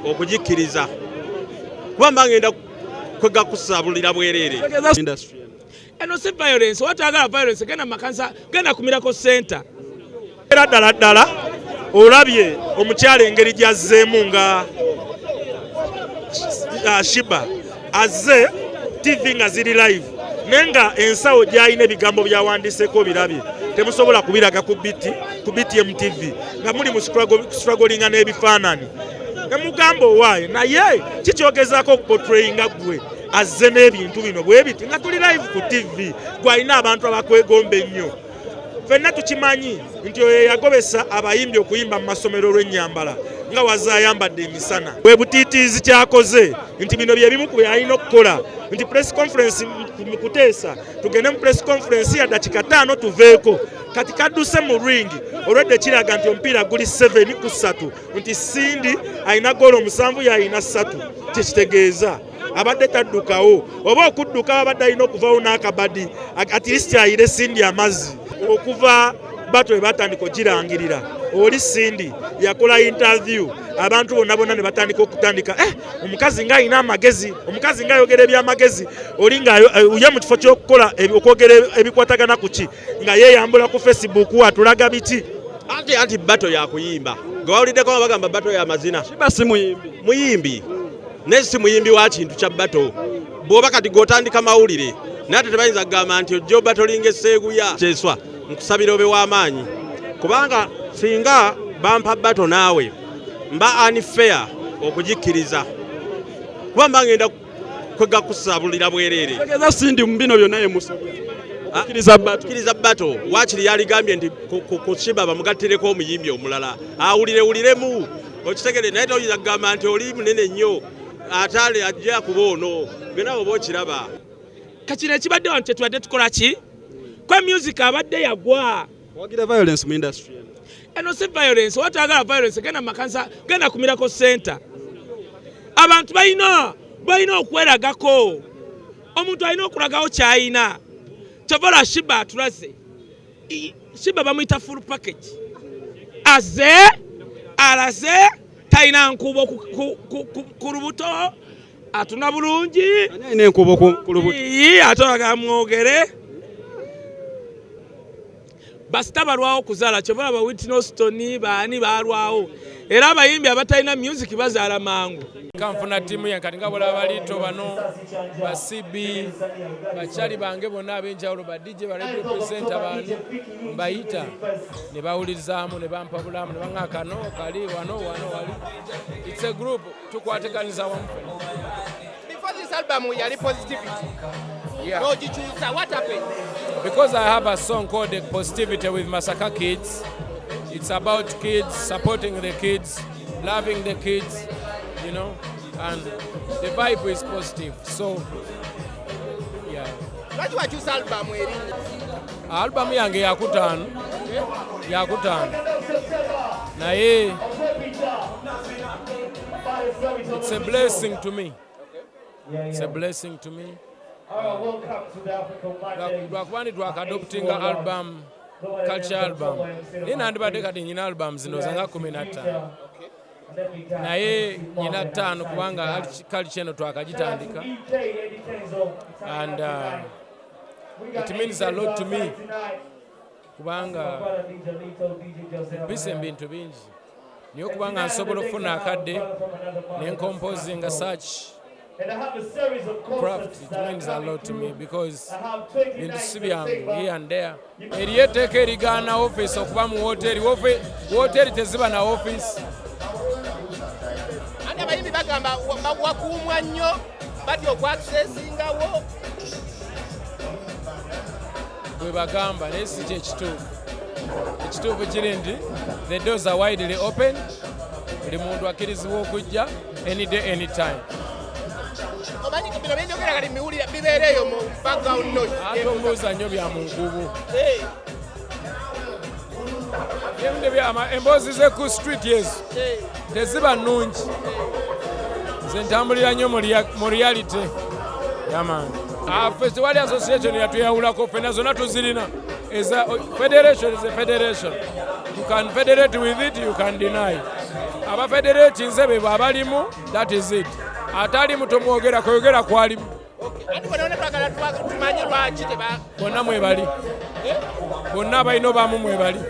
okugikkiriza kuba mba ngenda kwega kusabulira bwerere eno si violence watagala violence genda makanisa genda kumirako center era ddala olabye omukyala engeri gyazzeemu nga Shiba azze TV nga ziri live nenga ensawo gyalina ebigambo byawandiseko birabye temusobola kubiraga ku BTM TV nga muli mu strugglinga n'ebifaanani nemugamba owaayo naye kikyogezaako okuportrayinga gwe azze n'ebintu bino bwe biti nga tuli live ku TV gwalina abantu abakwegomba ennyo ffenna tukimanyi nti oyo yagobesa abayimbi okuyimba mu masomero olw'ennyambala nga wazza ayambadde emisana bwe butiitiizi kyakoze nti bino bye bimu ku bye alina okukola nti press conference mu kuteesa tugende mu press conference ya dakika 5 tuveeko kati kadduse mu ringi olwedde kiraga nti omupiira guli 7-3 nti Sindi alina goolo 7 yalina 3 kikitegeeza abadde taddukawo oba okudduka abadde alina okuvaawo n'akabadi at least ayire Sindi amazzi okuva bato batandika ogirangirira oli Sindi yakola interview abantu bonna ne batandika okutandika omukazi nga alina amagezi omukazi nga ayogera ebyamagezi oli nga uye mu kifo ky'okukola okwogera ebikwatagana ku ki nga yeeyambula ku Facebook atulaga biti anti bato yakuyimba ngawuliddeko bagamba bato ya mazina Shiba si muyimbi naye si muyimbi wa kintu kya bato bw'oba kati g'otandika mawulire naye ate tebayinza kugamba nti ojja obatolinga esseeguya kyeswa nkusabira obe w'amaanyi kubanga singa bampa bato naawe mba unfair okugikkiriza kuba mba ngenda kwega kusabulira bwerere Sindi mu bino byonna akkiriza bato waakiri yaligambye nti ku Shiba bamugattireko omuyimbi omulala awulirewuliremu okitegere naye toyinza kugamba nti oli munene nnyo atale ajja kuba ono gena oba okiraba kakino ekibadde wano tetubadde tukola ki kwa music abadde yagwa wagira violence mu industry eno si violence watagala violence genda makanisa genda kumirako center abantu balina okweragako omuntu alina okulagawo kyayina kyovola Shiba atulaze Shiba bamuyita full package alaze talina nkubo ku lubuto atuna bulungi alina enkubo ku lubuto atoraga mwogere basita balwawo kuzaala kyobola ba Whitney Houston baani balwawo era abayimbi abatalina music bazaala mangu kanfuna timu yankati nga bola balito bano ba CB bakyali bange bonna ab'enjawulo ba DJ ba radio presenter baani mbayita ne bawulirizaamu ne bampa bulamu ne baŋŋa kano kali wano wali it's a group tukwateganiza wamu. Before this album yali positivity. Yeah. No, what happened? Because I have a song called Positivity with Masaka Kids. It's about kids, supporting the kids, loving the kids, you know, and the vibe is positive. So, yeah. What you choose album? Album yange yakutano. Naye, it's a blessing to me. It's a blessing to me. Lwakuba adopting album, culture album. Nina ndibadde kati nyina album zino zanga 15. Naye nyina 5 kubanga culture eno twakagitandika. And it means a lot to me. Kubanga bise bintu bingi. Niyo kubanga nsobola okufuna akadde ne composing such craft. It means a lot to me because in the Sibiang here and there. Eriyeteeka erigaana office okuba mu hoteri teziba na office. Ate abayimbi bagamba wakuumwa nnyo batya okwaccessingawo. Bwe bagamba naye si kye ekituufu. Ekituufu kiri nti the doors are widely open. Buli muntu akkirizibwa okujja any day, any time. Ate ombuuza nnyo bya mu nkubu. Emboozi z'eku street yezo teziba nnungi. Nze ntambulira nnyo mu reality. Yaman. Festival Association yatuyawulako ffenna zonna tuzirina. Federation is a federation. You can federate with it, you can deny. abafederate nzebe bw'abalimu, that is it. Atalimu tomwogera kwogera kwalimu. Andi bonna twagala tumanye lwaki teba. Bonna mwebali. Bonna balina obaamu mwebali.